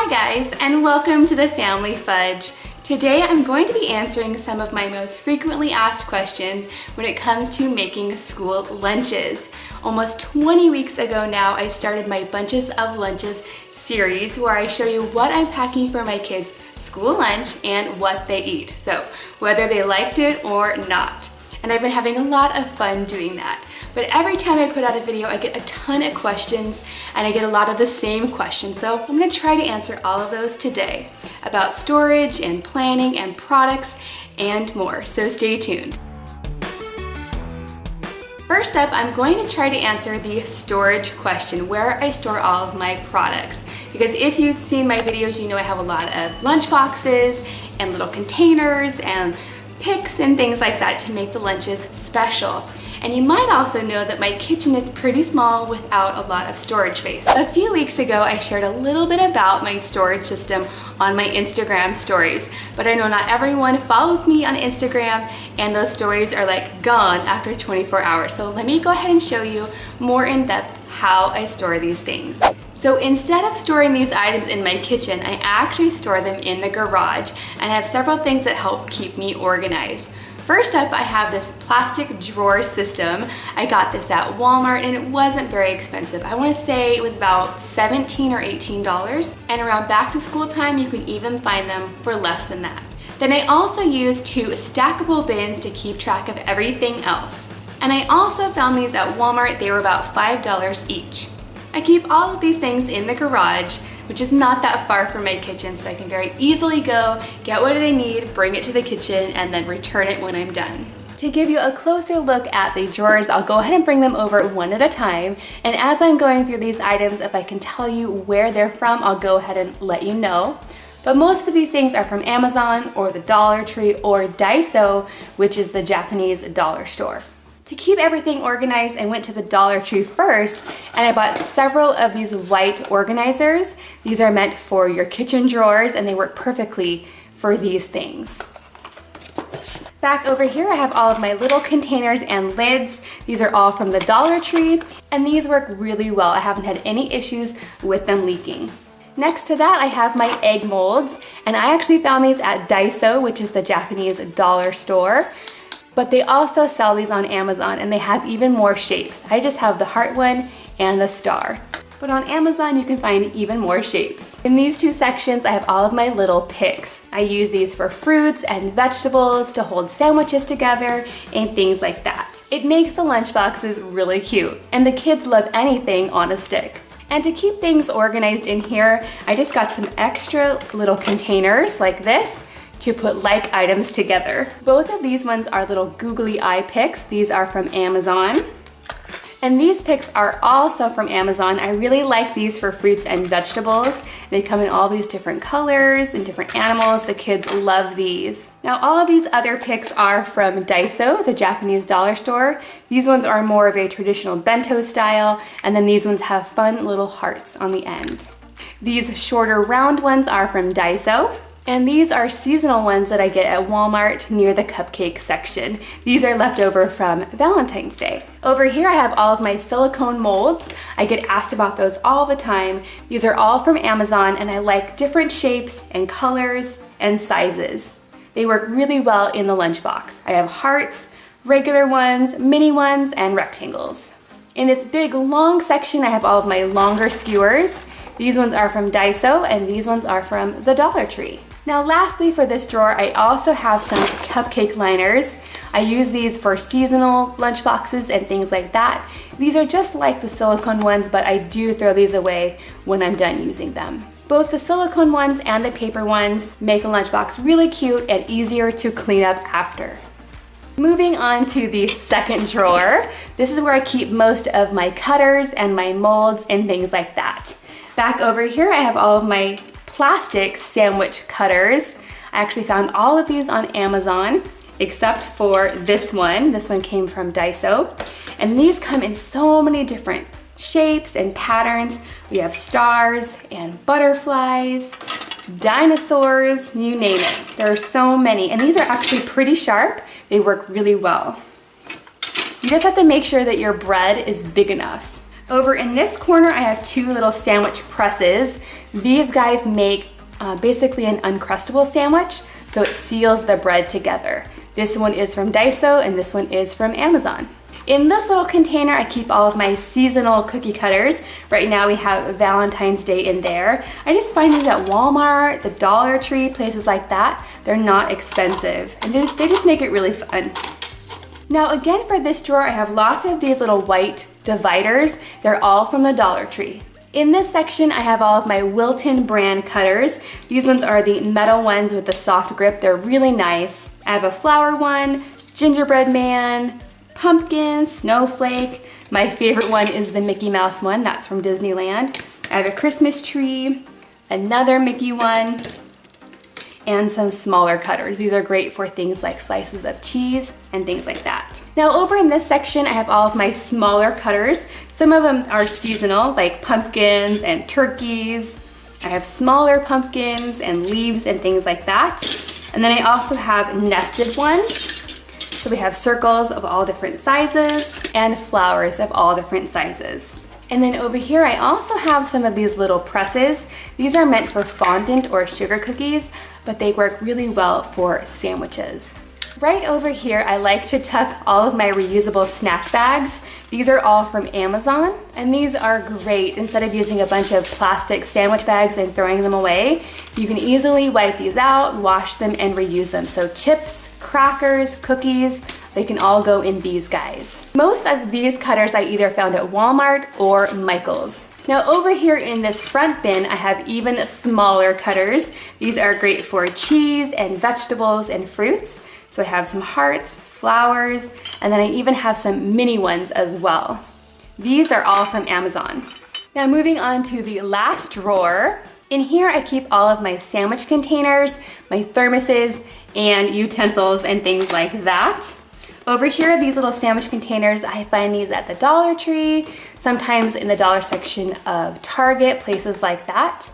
Hi guys, and welcome to the Family Fudge. Today I'm going to be answering some of my most frequently asked questions when it comes to making school lunches. Almost 20 weeks ago now, I started my Bunches of Lunches series where I show you what I'm packing for my kids' school lunch and what they eat. So whether they liked it or not. And I've been having a lot of fun doing that. But every time I put out a video, I get a ton of questions and I get a lot of the same questions. So I'm gonna try to answer all of those today about storage and planning and products and more. So stay tuned. First up, I'm going to try to answer the storage question, where I store all of my products. Because if you've seen my videos, you know I have a lot of lunch boxes and little containers and picks and things like that to make the lunches special. And you might also know that my kitchen is pretty small without a lot of storage space. A few weeks ago, I shared a little bit about my storage system on my Instagram stories, but I know not everyone follows me on Instagram and those stories are like gone after 24 hours. So let me go ahead and show you more in depth how I store these things. So instead of storing these items in my kitchen, I actually store them in the garage and I have several things that help keep me organized. First up, I have this plastic drawer system. I got this at Walmart and it wasn't very expensive. I want to say it was about $17 or $18. And around back to school time, you can even find them for less than that. Then I also use two stackable bins to keep track of everything else. And I also found these at Walmart. They were about $5 each. I keep all of these things in the garage, which is not that far from my kitchen, so I can very easily go, get what I need, bring it to the kitchen, and then return it when I'm done. To give you a closer look at the drawers, I'll go ahead and bring them over one at a time. And as I'm going through these items, if I can tell you where they're from, I'll go ahead and let you know. But most of these things are from Amazon or the Dollar Tree or Daiso, which is the Japanese dollar store. To keep everything organized, I went to the Dollar Tree first and I bought several of these white organizers. These are meant for your kitchen drawers and they work perfectly for these things. Back over here, I have all of my little containers and lids. These are all from the Dollar Tree and these work really well. I haven't had any issues with them leaking. Next to that, I have my egg molds and I actually found these at Daiso, which is the Japanese dollar store. But they also sell these on Amazon and they have even more shapes. I just have the heart one and the star. But on Amazon you can find even more shapes. In these two sections I have all of my little picks. I use these for fruits and vegetables to hold sandwiches together and things like that. It makes the lunch boxes really cute and the kids love anything on a stick. And to keep things organized in here, I just got some extra little containers like this to put like items together. Both of these ones are little googly eye picks. These are from Amazon. And these picks are also from Amazon. I really like these for fruits and vegetables. They come in all these different colors and different animals. The kids love these. Now all of these other picks are from Daiso, the Japanese dollar store. These ones are more of a traditional bento style, and then these ones have fun little hearts on the end. These shorter round ones are from Daiso. And these are seasonal ones that I get at Walmart near the cupcake section. These are left over from Valentine's Day. Over here I have all of my silicone molds. I get asked about those all the time. These are all from Amazon and I like different shapes and colors and sizes. They work really well in the lunchbox. I have hearts, regular ones, mini ones, and rectangles. In this big long section I have all of my longer skewers. These ones are from Daiso and these ones are from the Dollar Tree. Now lastly for this drawer, I also have some cupcake liners. I use these for seasonal lunch boxes and things like that. These are just like the silicone ones, but I do throw these away when I'm done using them. Both the silicone ones and the paper ones make a lunchbox really cute and easier to clean up after. Moving on to the second drawer, this is where I keep most of my cutters and my molds and things like that. Back over here, I have all of my plastic sandwich cutters. I actually found all of these on Amazon except for this one. This one came from Daiso. And these come in so many different shapes and patterns. We have stars and butterflies, dinosaurs, you name it. There are so many. And these are actually pretty sharp. They work really well. You just have to make sure that your bread is big enough. Over in this corner, I have two little sandwich presses. These guys make basically an Uncrustable sandwich, so it seals the bread together. This one is from Daiso and this one is from Amazon. In this little container, I keep all of my seasonal cookie cutters. Right now we have Valentine's Day in there. I just find these at Walmart, the Dollar Tree, places like that. They're not expensive and they just make it really fun. Now again, for this drawer, I have lots of these little white dividers. They're all from the Dollar Tree. In this section, I have all of my Wilton brand cutters. These ones are the metal ones with the soft grip. They're really nice. I have a flower one, gingerbread man, pumpkin, snowflake. My favorite one is the Mickey Mouse one. That's from Disneyland. I have a Christmas tree, another Mickey one, and some smaller cutters. These are great for things like slices of cheese and things like that. Now over in this section, I have all of my smaller cutters. Some of them are seasonal, like pumpkins and turkeys. I have smaller pumpkins and leaves and things like that. And then I also have nested ones. So we have circles of all different sizes and flowers of all different sizes. And then over here, I also have some of these little presses. These are meant for fondant or sugar cookies, but they work really well for sandwiches. Right over here, I like to tuck all of my reusable snack bags. These are all from Amazon, and these are great. Instead of using a bunch of plastic sandwich bags and throwing them away, you can easily wipe these out, wash them, and reuse them. So chips, crackers, cookies, they can all go in these guys. Most of these cutters I either found at Walmart or Michael's. Now over here in this front bin, I have even smaller cutters. These are great for cheese and vegetables and fruits. So I have some hearts, flowers, and then I even have some mini ones as well. These are all from Amazon. Now moving on to the last drawer. In here I keep all of my sandwich containers, my thermoses, and utensils and things like that. Over here, these little sandwich containers, I find these at the Dollar Tree, sometimes in the dollar section of Target, places like that.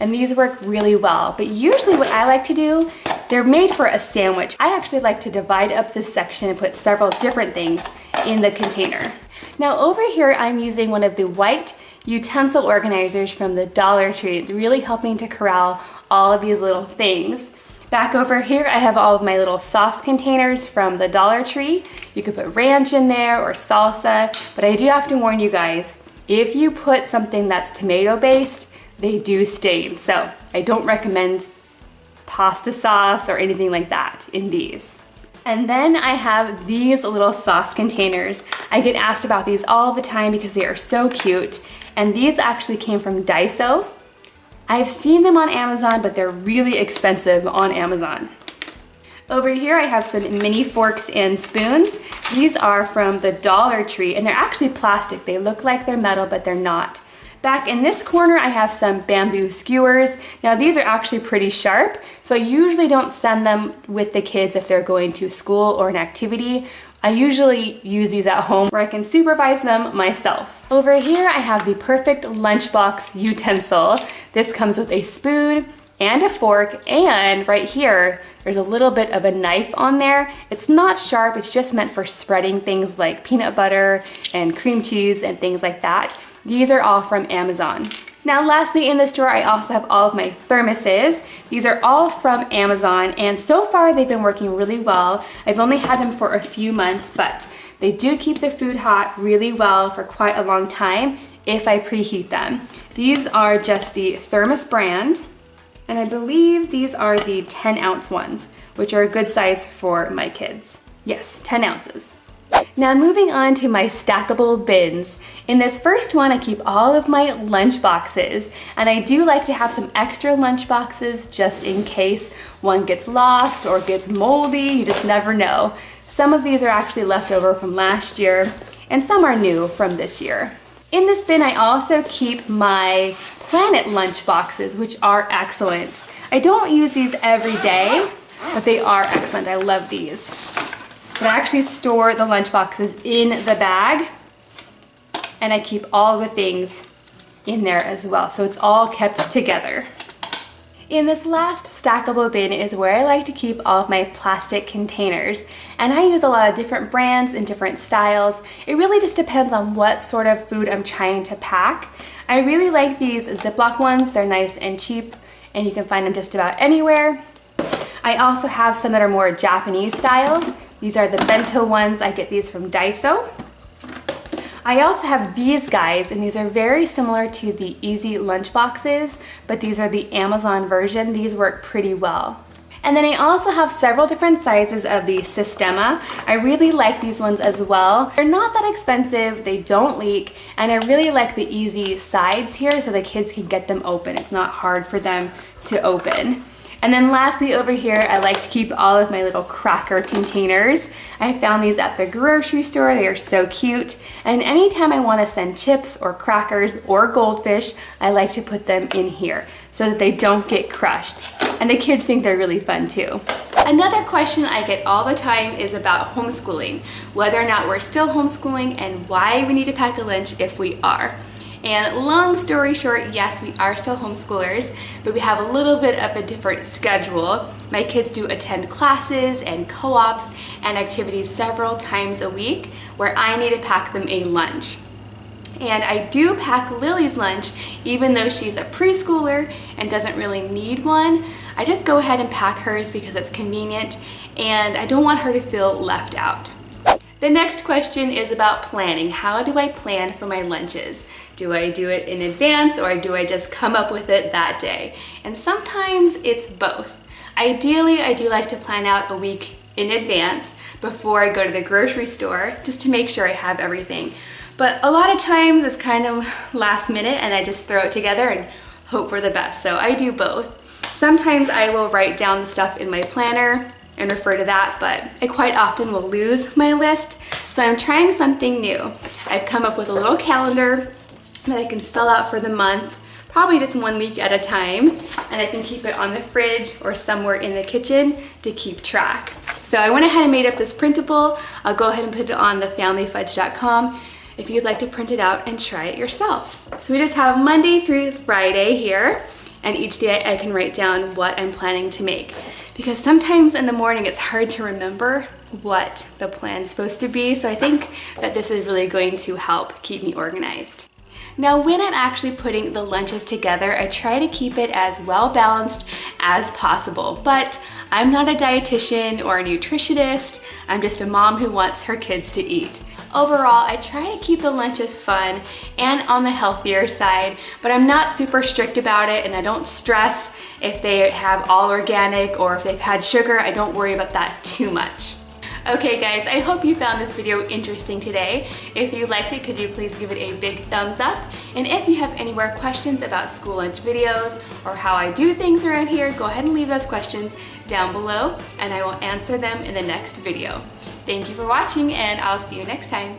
And these work really well, but usually what I like to do, they're made for a sandwich. I actually like to divide up this section and put several different things in the container. Now over here, I'm using one of the white utensil organizers from the Dollar Tree. It's really helping to corral all of these little things. Back over here, I have all of my little sauce containers from the Dollar Tree. You could put ranch in there or salsa, but I do have to warn you guys, if you put something that's tomato based, they do stain. So I don't recommend pasta sauce or anything like that in these. And then I have these little sauce containers. I get asked about these all the time because they are so cute. And these actually came from Daiso. I've seen them on Amazon, but they're really expensive on Amazon. Over here, I have some mini forks and spoons. These are from the Dollar Tree, and they're actually plastic. They look like they're metal, but they're not. Back in this corner, I have some bamboo skewers. Now, these are actually pretty sharp, so I usually don't send them with the kids if they're going to school or an activity. I usually use these at home where I can supervise them myself. Over here, I have the perfect lunchbox utensil. This comes with a spoon and a fork, and right here, there's a little bit of a knife on there. It's not sharp, it's just meant for spreading things like peanut butter and cream cheese and things like that. These are all from Amazon. Now lastly, in this drawer, I also have all of my thermoses. These are all from Amazon, and so far they've been working really well. I've only had them for a few months, but they do keep the food hot really well for quite a long time if I preheat them. These are just the Thermos brand, and I believe these are the 10-ounce ones, which are a good size for my kids. Yes, 10 ounces. Now moving on to my stackable bins. In this first one, I keep all of my lunch boxes, and I do like to have some extra lunch boxes just in case one gets lost or gets moldy. You just never know. Some of these are actually left over from last year, and some are new from this year. In this bin, I also keep my Planet lunch boxes, which are excellent. I don't use these every day, but they are excellent. I love these. But I actually store the lunch boxes in the bag, and I keep all the things in there as well, so it's all kept together. In this last stackable bin is where I like to keep all of my plastic containers, and I use a lot of different brands and different styles. It really just depends on what sort of food I'm trying to pack. I really like these Ziploc ones. They're nice and cheap and you can find them just about anywhere. I also have some that are more Japanese style. These are the bento ones. I get these from Daiso. I also have these guys, and these are very similar to the Easy lunch boxes, but these are the Amazon version. These work pretty well. And then I also have several different sizes of the Sistema. I really like these ones as well. They're not that expensive, they don't leak, and I really like the easy sides here so the kids can get them open. It's not hard for them to open. And then lastly over here, I like to keep all of my little cracker containers. I found these at the grocery store. They are so cute. And anytime I want to send chips or crackers or goldfish, I like to put them in here so that they don't get crushed. And the kids think they're really fun too. Another question I get all the time is about homeschooling, whether or not we're still homeschooling and why we need to pack a lunch if we are. And long story short, yes, we are still homeschoolers, but we have a little bit of a different schedule. My kids do attend classes and co-ops and activities several times a week where I need to pack them a lunch. And I do pack Lily's lunch even though she's a preschooler and doesn't really need one. I just go ahead and pack hers because it's convenient and I don't want her to feel left out. The next question is about planning. How do I plan for my lunches? Do I do it in advance or do I just come up with it that day? And sometimes it's both. Ideally, I do like to plan out a week in advance before I go to the grocery store just to make sure I have everything. But a lot of times it's kind of last minute and I just throw it together and hope for the best. So I do both. Sometimes I will write down the stuff in my planner and refer to that, but I quite often will lose my list. So I'm trying something new. I've come up with a little calendar that I can fill out for the month, probably just 1 week at a time, and I can keep it on the fridge or somewhere in the kitchen to keep track. So I went ahead and made up this printable. I'll go ahead and put it on the familyfudge.com if you'd like to print it out and try it yourself. So we just have Monday through Friday here, and each day I can write down what I'm planning to make. Because sometimes in the morning it's hard to remember what the plan's supposed to be, so I think that this is really going to help keep me organized. Now, when I'm actually putting the lunches together, I try to keep it as well balanced as possible, but I'm not a dietitian or a nutritionist. I'm just a mom who wants her kids to eat. Overall, I try to keep the lunches fun and on the healthier side, but I'm not super strict about it and I don't stress if they have all organic or if they've had sugar. I don't worry about that too much. Okay guys, I hope you found this video interesting today. If you liked it, could you please give it a big thumbs up? And if you have any more questions about school lunch videos or how I do things around here, go ahead and leave those questions down below and I will answer them in the next video. Thank you for watching and I'll see you next time.